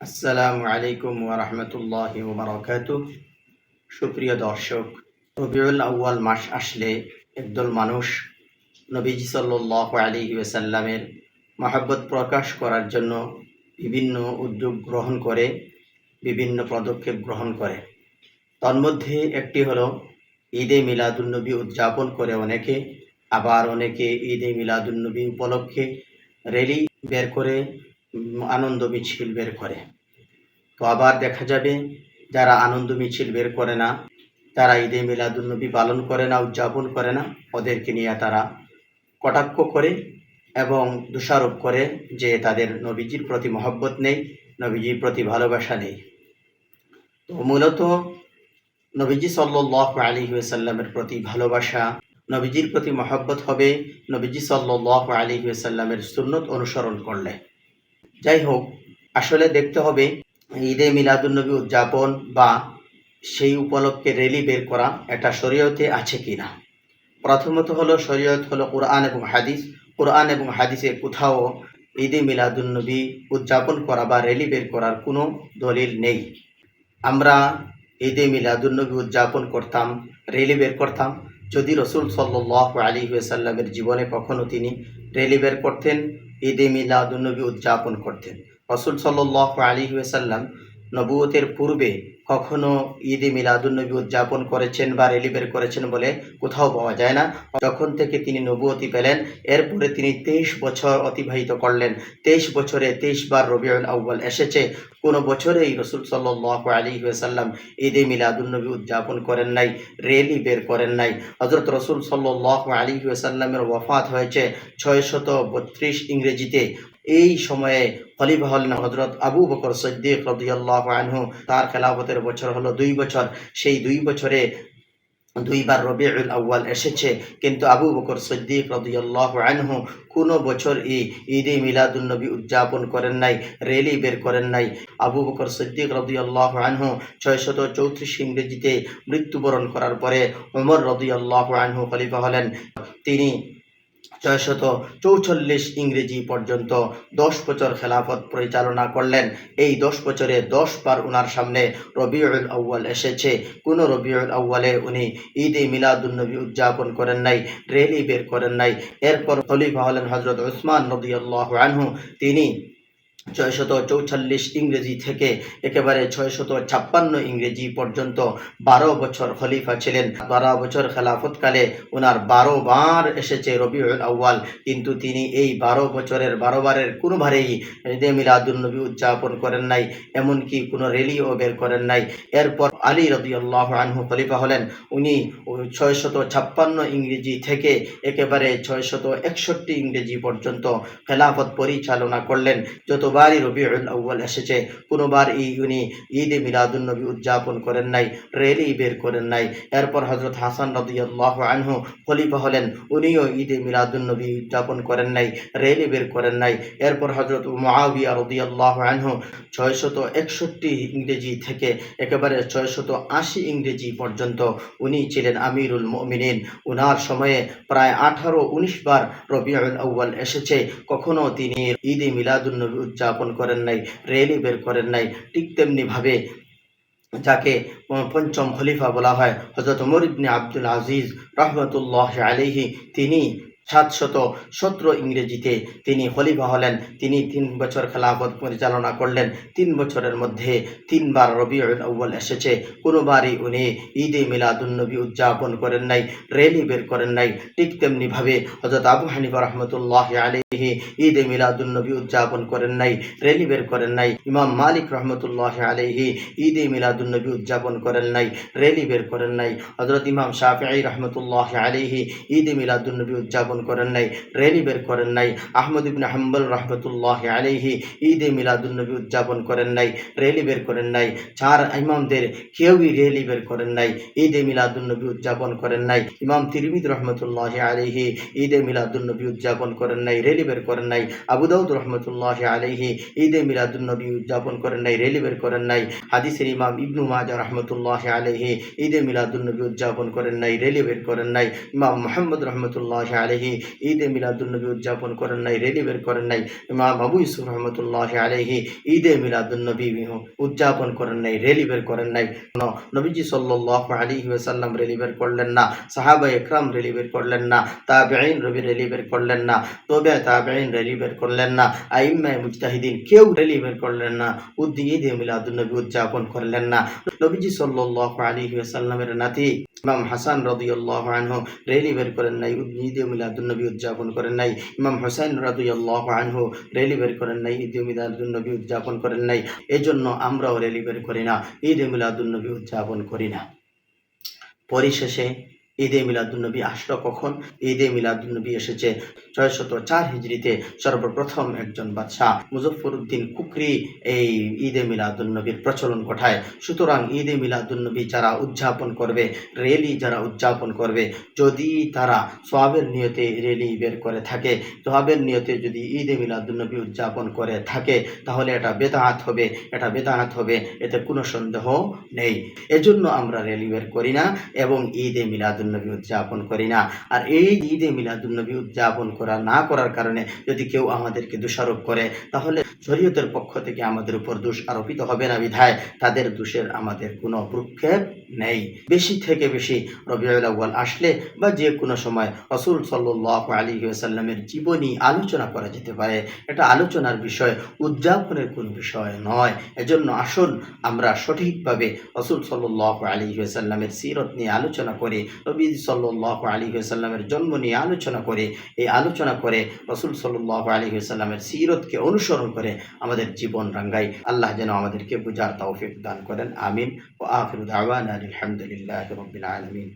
আসসালামু আলাইকুম ওয়া রাহমাতুল্লাহি ওয়া বারাকাতুহু। সুপ্রিয় দর্শক, রবিউল আউয়াল মাস আসলে একদল মানুষ নবীজি সাল্লাল্লাহু আলাইহি ওয়াসাল্লামের মহব্বত প্রকাশ করার জন্য বিভিন্ন উদ্যোগ গ্রহণ করে, বিভিন্ন পদক্ষেপ গ্রহণ করে। তন্মধ্যে একটি হলো ঈদে মিলাদুন্নবী উদযাপন করে অনেকে, আবার অনেকে ঈদে মিলাদুন্নবী উপলক্ষে র্যালি বের করে, আনন্দ মিছিল বের করে। তো আবার দেখা যাবে যারা আনন্দ মিছিল বের করে না, তারা ঈদে মিলাদুন্নবী পালন করে না, উদযাপন করে না, ওদেরকে নিয়ে তারা কটাক্ষ করে এবং দোষারোপ করে যে তাদের নবীজির প্রতি মহব্বত নেই, নবীজির প্রতি ভালোবাসা নেই। তো মূলত নবীজি সাল্লাল্লাহু আলাইহি ওয়াসাল্লামের প্রতি ভালোবাসা, নবীজির প্রতি মহব্বত হবে নবীজি সাল্লাল্লাহু আলাইহি ওয়াসাল্লামের সুন্নত অনুসরণ করলে। যাই হোক, আসলে দেখতে হবে ঈদে মিলাদুন্নবী উদযাপন বা সেই উপলক্ষে র্যালি বের করা এটা শরীয়তে আছে কিনা। প্রথমত হলো শরীয়ত হলো কোরআন এবং হাদিস। কোরআন এবং হাদিসে কোথাও ঈদে মিলাদুন্নবী উদযাপন করা বা র্যালি বের করার কোনো দলিল নেই। আমরা ঈদে মিলাদুন্নবী উদযাপন করতাম, র্যালি বের করতাম যদি রসুল সাল্লাল্লাহু আলাইহি ওয়াসাল্লামের জীবনে কখনো তিনি র্যালি বের করতেন, ঈদে মিলাদুন্নবী উদযাপন করতেন। রসুল সাল্লাল্লাহু আলাইহি ওয়াসাল্লাম নবুয়তের পূর্বে কখনো ঈদে মিলাদুন্নবী উদযাপন করেছেন বা র্যালি বের করেছেন বলে কোথাও পাওয়া যায় না। যখন থেকে তিনি নবুয়তি পেলেন, এরপরে তিনি 23 বছর অতিবাহিত করলেন। 23 বছরে 23 বার রবিউল আউয়াল এসেছে, কোনো বছরেই রসুল সাল্লাল্লাহু আলাইহি ওয়াসাল্লাম ঈদে মিলাদুন্নবী উদযাপন করেন নাই, র্যালি বের করেন নাই। হযরত রসুল সাল্লাল্লাহু আলাইহি ওয়াসাল্লামের ওয়াফাত হয়েছে 632 ইংরেজিতে। এই সময়ে খলিফা হলেন হযরত আবু বকর সিদ্দিক রাদিয়াল্লাহু আনহু। তার খেলাফতের বছর হলো 2 বছর। সেই 2 বছরে দুইবার রবিউল আউয়াল এসেছে, কিন্তু আবু বকর সিদ্দিক রাদিয়াল্লাহু আনহু কোনো বছর ঈদে মিলাদুন্নবী উদযাপন করেন নাই, র্যালি বের করেন নাই। আবু বকর সিদ্দিক রাদিয়াল্লাহু আনহু 634 ইংরেজিতে মৃত্যুবরণ করার পরে ওমর রাদিয়াল্লাহু আনহু খলিফা হলেন। তিনি 644 ইংরেজি পর্যন্ত 10 বছর খেলাফত পরিচালনা করলেন। এই 10 বছরে 10 বার ওনার সামনে রবিউল আউয়াল এসেছে, কোনো রবিউল আউয়ালে উনি ঈদে মিলাদুন্নবী উদযাপন করেন নাই, র্যালি বের করেন নাই। এরপর খলিফা হলেন হযরত উসমান রাদিয়াল্লাহু আনহু। তিনি 644 ইংরেজি থেকে একেবারে 656 ইংরেজি পর্যন্ত 12 বছর খলিফা ছিলেন। 12 বছর খেলাফতকালে ওনার 12 বার এসেছে রবিউল আউয়াল, কিন্তু তিনি এই 12 বছরের 12 বারের কোনোবারেই ঈদে মিলাদুন্নবী উদযাপন করেন নাই, এমনকি কোনো র্যালিও বের করেন নাই। এরপর আলী রাদিয়াল্লাহু আনহু খলিফা হলেন। উনি 656 ইংরেজি থেকে একেবারে 661 ইংরেজি পর্যন্ত খেলাফত পরিচালনা করলেন। যতবারই রবিউল আউয়াল এসেছে, কোনোবার উনি ঈদে মিলাদুন্নবী উদযাপন করেন নাই, র্যালি বের করেন নাই। এরপর হযরত হাসান রাদিয়াল্লাহু আনহু খলিফা হলেন। উনিও ঈদে মিলাদুন্নবী উদযাপন করেন নাই, র্যালি বের করেন নাই। এরপর হযরত মুআবিয়া রাদিয়াল্লাহু আনহু 661 ইংরেজি থেকে একেবারে 680 ইংরেজি পর্যন্ত উনি ছিলেন আমিরুল মুমিনিন। উনার সময়ে প্রায় 18-19 বার রবিউল আউয়াল এসেছে, কখনো তিনি ঈদে মিলাদুন্নবী উদযাপন করেন নাই, র্যালি বের করেন নাই। ঠিক তেমনিভাবে যাকে পঞ্চম খলিফা বলা হয়, হযরত ওমর ইবনে আব্দুল আজিজ রাহমাতুল্লাহি আলাইহি, তিনি 717 ইংরেজিতে তিনি খলিফা হলেন। তিনি 3 বছর খেলাফত পরিচালনা করলেন। 3 বছরের মধ্যে 3 বার রবিউল আউয়াল এসেছে, কোনোবারই উনি ঈদে মিলাদুন্নবী উদযাপন করেন নাই, র্যালি বের করেন নাই। ঠিক তেমনিভাবে হযরত আবু হানিফা রাহমাতুল্লাহি আলাইহি ঈদে মিলাদুন্নবী উদযাপন করেন নাই, র্যালি বের করেন নাই। ইমাম মালিক রাহমাতুল্লাহি আলাইহি ঈদে মিলাদুন্নবী উদযাপন করেন নাই, র্যালি বের করেন নাই। হযরত ইমাম শাফিঈ রাহমাতুল্লাহি আলাইহি ঈদে মিলাদুন্নবী উদযাপন করেন নাই, র্যালি বের করেন নাই। আহমদ ইবনে হাম্বল রাহমাতুল্লাহি আলাইহি ঈদে মিলাদুন্নবী উদযাপন করেন নাই, র্যালি বের করেন নাই। 4 ইমামদের কেউই র্যালি বের করেন নাই, ঈদে মিলাদুন্নবী উদযাপন করেন নাই। ইমাম তিরমিজি রাহমাতুল্লাহি আলাইহি ঈদে মিলাদুন্নবী উদযাপন করেন নাই, র্যালি বের করেন নাই। আবু দাউদ রাহমাতুল্লাহি আলাইহি ঈদে মিলাদুন্নবী উদযাপন করেন নাই, র্যালি বের করেন নাই। হাদিসের ইমাম ইবনু মাজাহ রাহমাতুল্লাহি আলাইহি ঈদে মিলাদুন্নবী উদযাপন করেন নাই, র্যালি বের করেন নাই। ইমাম মুহাম্মদ রাহমাতুল্লাহি আলাইহি আলাইহি ঈদে মিলাদুন্নবী উদযাপন করেন নাই, রেলি বের করেন নাই। ইমাম আবু ইউসুফ রহমতুল্লাহ আলাইহি ঈদে মিলাদুন্নবী উদযাপন করেন নাই, রেলি বের করেন নাই। নবীজি সাল্লাল্লাহু আলাইহি ওয়াসাল্লাম রেলি বের করলেন না, সাহাবা একরাম রেলি বের করলেন না, তাবেঈন রেলি বের করলেন না, তবে তাবেঈন রেলি বের করলেন না, আইম্মায়ে মুজতাহিদিন কেউ রেলি বের করলেন না, ঈদে মিলাদুন্নবী উদযাপন করলেন না। নবীজি সাল্লাল্লাহু আলাইহি ওয়াসাল্লামের নাতি ইমাম হাসান রাদিয়াল্লাহু আনহু রেলি বের করেন নাই, ঈদে মিলাদুন্নবী উদযাপন করেন নাই। ইমাম হুসাইন রাদিয়াল্লাহু আনহু রেলি বের করেন নাই, ঈদে মিলাদুন্নবী উদযাপন করেন নাই। এজন্য আমরাও রেলি বের করি না, ঈদে মিলাদুন্নবী উদযাপন করি না। পরিশেষে ঈদে মিলাদুন্নবী আসলো কখন? ঈদে মিলাদুন্নবী এসেছে ৬০৪ হিজরিতে। সর্বপ্রথম একজন বাদশাহ মুজফফরউদ্দিন কুকরি এই ঈদে মিলাদুন্নবীর প্রচলন ঘটায়। সুতরাং ঈদে মিলাদুন্নবী যারা উদযাপন করবে, রেলি যারা উদযাপন করবে, যদি তারা সওয়াবের নিয়তে রেলি বের করে থাকে, সওয়াবের নিয়তে যদি ঈদে মিলাদুন্নবী উদযাপন করে থাকে, তাহলে এটা বেদাত হবে, এটা বেদাত হবে, এতে কোনো সন্দেহ নেই। এজন্য আমরা রেলি বের করি না এবং ঈদে মিলাদুন্নবী উদযাপন করি না। আর এই ঈদে মিলাদুন্নবী উদযাপন না করার কারণে যদি কেউ আমাদেরকে দোষারোপ করে, তাহলে শরীয়তের পক্ষ থেকে আমাদের উপর দোষ আরোপিত হবে না বিধায় তাদের দোষের আমাদের কোনো ভ্রুক্ষেপ নেই। বেশি থেকে বেশি রবিউল আউয়াল আসলে বা যে কোনো সময় রাসূল সাল্লাল্লাহু আলাইহি ওয়াসাল্লামের জীবনী আলোচনা করা যেতে পারে। এটা আলোচনার বিষয়, উদযাপনের কোনো বিষয় নয়। এজন্য আসুন আমরা সঠিকভাবে রাসূল সাল্লাল্লাহু আলাইহি ওয়াসাল্লামের সিরত নিয়ে আলোচনা করি, নবী সাল্লাল্লাহু আলাইহি ওয়াসাল্লামের জন্ম নিয়ে আলোচনা করে, এই আলোচনা করে রাসূল সাল্লাল্লাহু আলাইহি ওয়াসাল্লামের সিরতকে অনুসরণ করে আমাদের জীবন রাঙ্গাই। আল্লাহ যেন আমাদেরকে বুঝার তৌফিক দান করেন। আমিন। ওয়া আখিরু দাওয়ানা আলহামদুলিল্লাহি রাব্বিল আলামিন।